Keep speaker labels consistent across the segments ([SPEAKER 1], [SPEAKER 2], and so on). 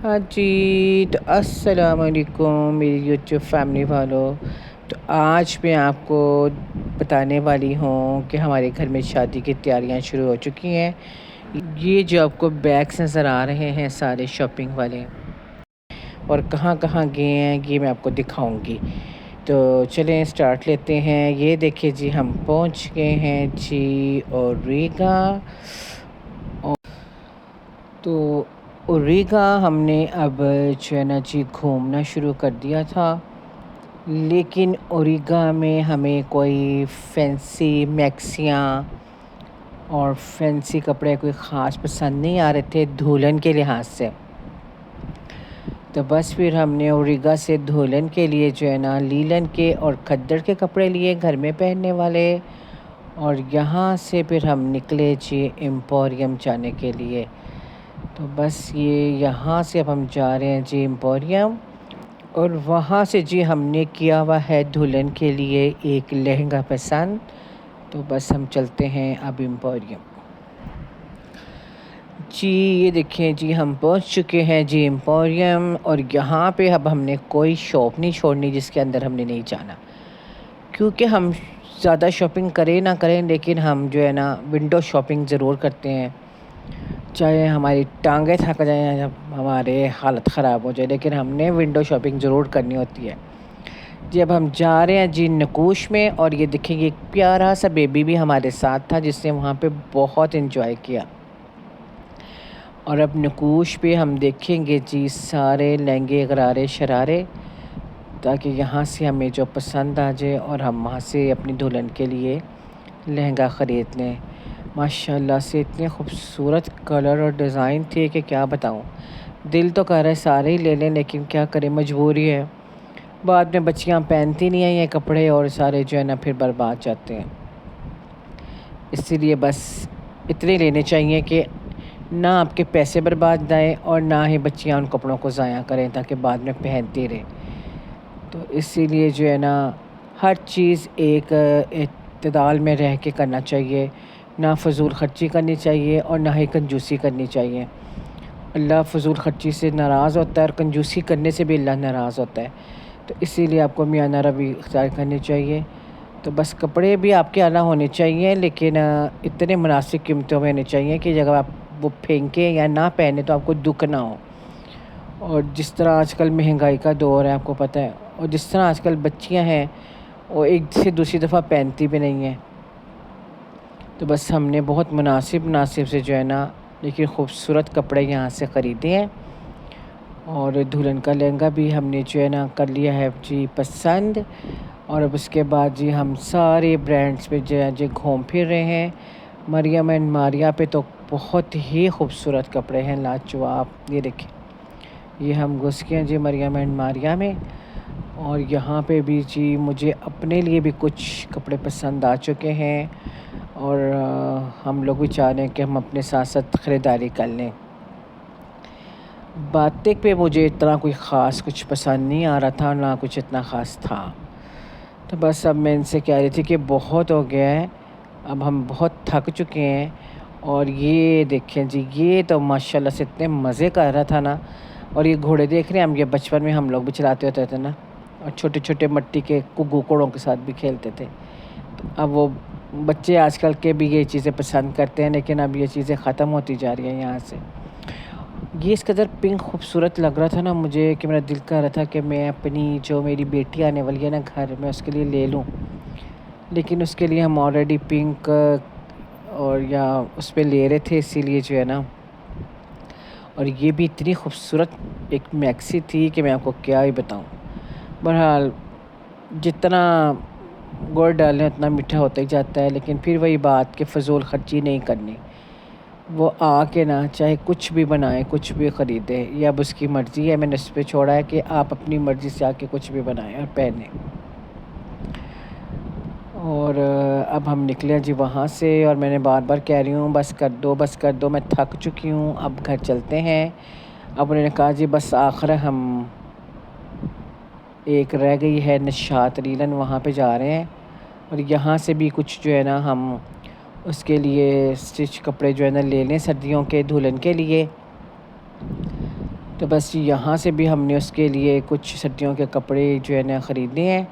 [SPEAKER 1] ہاں جی، تو السلام علیکم میری یوٹیوب فیملی والوں۔ تو آج میں آپ کو بتانے والی ہوں کہ ہمارے گھر میں شادی کی تیاریاں شروع ہو چکی ہیں۔ یہ جو آپ کو بیگس نظر آ رہے ہیں سارے شاپنگ والے، اور کہاں کہاں گئے ہیں یہ میں آپ کو دکھاؤں گی۔ تو چلیں اسٹارٹ لیتے ہیں۔ یہ دیکھیں جی، ہم پہنچ گئے ہیں جی اوریگا۔ تو اوریگا ہم نے اب جو ہے نا جی گھومنا شروع کر دیا تھا، لیکن اوریگا میں ہمیں کوئی فینسی میکسیاں اور فینسی کپڑے کوئی خاص پسند نہیں آ رہے تھے دھولن کے لحاظ سے۔ تو بس پھر ہم نے اوریگا سے دھولن کے لیے جو ہے نا لیلن کے اور کھدڑ کے کپڑے لیے گھر میں پہننے والے، اور یہاں سے پھر ہم نکلے جی ایمپوریم جانے کے لیے۔ تو بس یہاں سے اب ہم جا رہے ہیں جی ایمپوریم، اور وہاں سے جی ہم نے کیا ہوا ہے دلہن کے لیے ایک لہنگا پسند۔ تو بس ہم چلتے ہیں اب ایمپوریم جی۔ یہ دیکھیں جی، ہم پہنچ چکے ہیں جی ایمپوریم، اور یہاں پہ اب ہم نے کوئی شاپ نہیں چھوڑنی جس کے اندر ہم نے نہیں جانا، کیونکہ ہم زیادہ شاپنگ کریں نہ کریں لیکن ہم جو ہے نا ونڈو شاپنگ ضرور کرتے ہیں، چاہے ہماری ٹانگیں تھک جائیں یا ہمارے حالت خراب ہو جائے، لیکن ہم نے ونڈو شاپنگ ضرور کرنی ہوتی ہے جی۔ اب ہم جا رہے ہیں جی نقوش میں، اور یہ دیکھیں گے ایک پیارا سا بیبی بھی ہمارے ساتھ تھا جس نے وہاں پہ بہت انجوائے کیا۔ اور اب نقوش پہ ہم دیکھیں گے جی سارے لہنگے غرارے شرارے، تاکہ یہاں سے ہمیں جو پسند آ جائے اور ہم وہاں سے اپنی دلہن کے لیے لہنگا خرید لیں۔ ماشاءاللہ سے اتنے خوبصورت کلر اور ڈیزائن تھے کہ کیا بتاؤں، دل تو کر رہا ہے سارے ہی لے لیں، لیکن کیا کریں مجبوری ہے، بعد میں بچیاں پہنتی نہیں ہیں یہ کپڑے اور سارے جو ہے نا پھر برباد جاتے ہیں۔ اسی لیے بس اتنے لینے چاہیے کہ نہ آپ کے پیسے برباد جائیں اور نہ ہی بچیاں ان کپڑوں کو ضائع کریں تاکہ بعد میں پہنتی رہیں۔ تو اسی لیے جو ہے نا ہر چیز ایک اعتدال میں رہ کے کرنا چاہیے، نہ فضول خرچی کرنی چاہیے اور نہ ہی کنجوسی کرنی چاہیے۔ اللہ فضول خرچی سے ناراض ہوتا ہے اور کنجوسی کرنے سے بھی اللہ ناراض ہوتا ہے، تو اسی لیے آپ کو میانہ روی اختیار کرنی چاہیے۔ تو بس کپڑے بھی آپ کے اعلیٰ ہونے چاہیے، لیکن اتنے مناسب قیمتوں میں ہونے چاہیے کہ اگر آپ وہ پھینکیں یا نہ پہنیں تو آپ کو دکھ نہ ہو۔ اور جس طرح آج کل مہنگائی کا دور ہے آپ کو پتہ ہے، اور جس طرح آج کل بچیاں ہیں وہ ایک سے دوسری دفعہ پہنتی بھی نہیں ہیں، تو بس ہم نے بہت مناسب سے جو ہے نا لیکن خوبصورت کپڑے یہاں سے خریدے ہیں۔ اور دلہن کا لہنگا بھی ہم نے جو ہے نا کر لیا ہے جی پسند، اور اب اس کے بعد جی ہم سارے برانڈس پہ جو ہے جی گھوم پھر رہے ہیں۔ مریم اینڈ ماریا پہ تو بہت ہی خوبصورت کپڑے ہیں لاجواب۔ یہ دیکھیں، یہ ہم گھس گئے ہیں جی مریم اینڈ ماریا میں، اور یہاں پہ بھی جی مجھے اپنے لیے بھی کچھ کپڑے پسند آ چکے ہیں، اور ہم لوگ بھی چاہ رہے ہیں کہ ہم اپنے ساتھ ساتھ خریداری کر لیں۔ باتک پہ مجھے اتنا کوئی خاص کچھ پسند نہیں آ رہا تھا، نہ کچھ اتنا خاص تھا، تو بس اب میں ان سے کہہ رہی تھی کہ بہت ہو گیا ہے، اب ہم بہت تھک چکے ہیں۔ اور یہ دیکھیں جی، یہ تو ماشاءاللہ سے اتنے مزے کر رہا تھا نا، اور یہ گھوڑے دیکھ رہے ہیں ہم، یہ بچپن میں ہم لوگ بھی چلاتے ہوتے تھے نا، اور چھوٹے چھوٹے مٹی کے گھوڑوں کے ساتھ بھی کھیلتے تھے۔ اب وہ بچے آج کل کے بھی یہ چیزیں پسند کرتے ہیں، لیکن اب یہ چیزیں ختم ہوتی جا رہی ہیں یہاں سے۔ یہ اس قدر پنک خوبصورت لگ رہا تھا نا مجھے کہ میرا دل کر رہا تھا کہ میں اپنی جو میری بیٹی آنے والی ہے نا گھر میں اس کے لیے لے لوں، لیکن اس کے لیے ہم آلریڈی پنک اور یا اس پہ لے رہے تھے، اسی لیے جو ہے نا۔ اور یہ بھی اتنی خوبصورت ایک میکسی تھی کہ میں آپ کو کیا ہی بتاؤں۔ بہرحال جتنا گڑ ڈالیں اتنا میٹھا ہوتا ہی جاتا ہے، لیکن پھر وہی بات کہ فضول خرچی نہیں کرنی، وہ آ کے نہ چاہے کچھ بھی بنائے کچھ بھی خریدے، یہ اب اس کی مرضی ہے، میں نے اس پہ چھوڑا ہے کہ آپ اپنی مرضی سے آ کے کچھ بھی بنائیں اور پہنیں۔ اور اب ہم نکلے جی وہاں سے، اور میں نے بار بار کہہ رہی ہوں بس کر دو، میں تھک چکی ہوں، اب گھر چلتے ہیں۔ اب انہوں نے کہا جی بس آخر ہم ایک رہ گئی ہے نشاط لیلن، وہاں پہ جا رہے ہیں، اور یہاں سے بھی کچھ جو ہے نا ہم اس کے لیے اسٹچ کپڑے جو ہے نا لے لیں سردیوں کے دلہن کے لیے۔ تو بس یہاں سے بھی ہم نے اس کے لیے کچھ سردیوں کے کپڑے جو ہے نا خریدنے ہیں،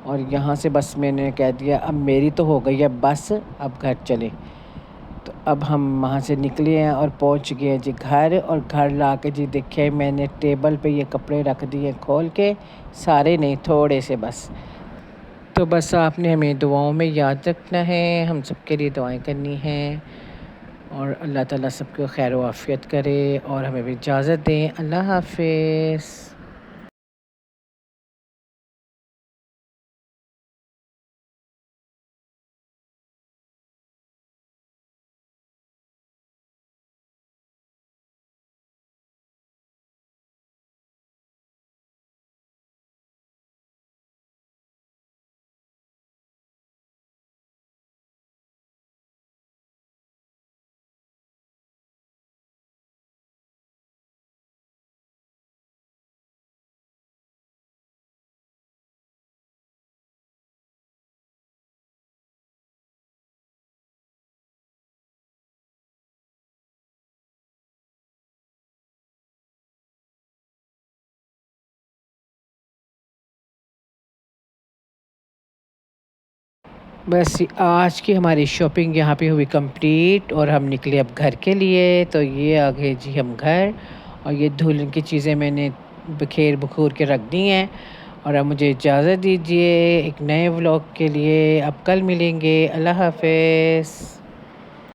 [SPEAKER 1] اور یہاں سے بس میں نے کہہ دیا اب میری تو ہو گئی ہے بس، اب گھر چلے۔ تو اب ہم وہاں سے نکلے ہیں اور پہنچ گئے ہیں جی گھر، اور گھر لا کے جی دیکھے میں نے ٹیبل پہ یہ کپڑے رکھ دیے کھول کے، سارے نہیں تھوڑے سے بس۔ تو بس آپ نے ہمیں دعاؤں میں یاد رکھنا ہے، ہم سب کے لیے دعائیں کرنی ہیں، اور اللہ تعالیٰ سب کو خیر و عافیت کرے، اور ہمیں بھی اجازت دیں۔ اللہ حافظ۔ بس آج کی ہماری شاپنگ یہاں پہ ہوئی کمپلیٹ، اور ہم نکلے اب گھر کے لیے۔ تو یہ آ گئے جی ہم گھر، اور یہ دھلن کی چیزیں میں نے بکھیر بکھور کے رکھ دی ہیں، اور اب مجھے اجازت دیجیے ایک نئے ولاگ کے لیے۔ اب کل ملیں گے۔ اللہ حافظ۔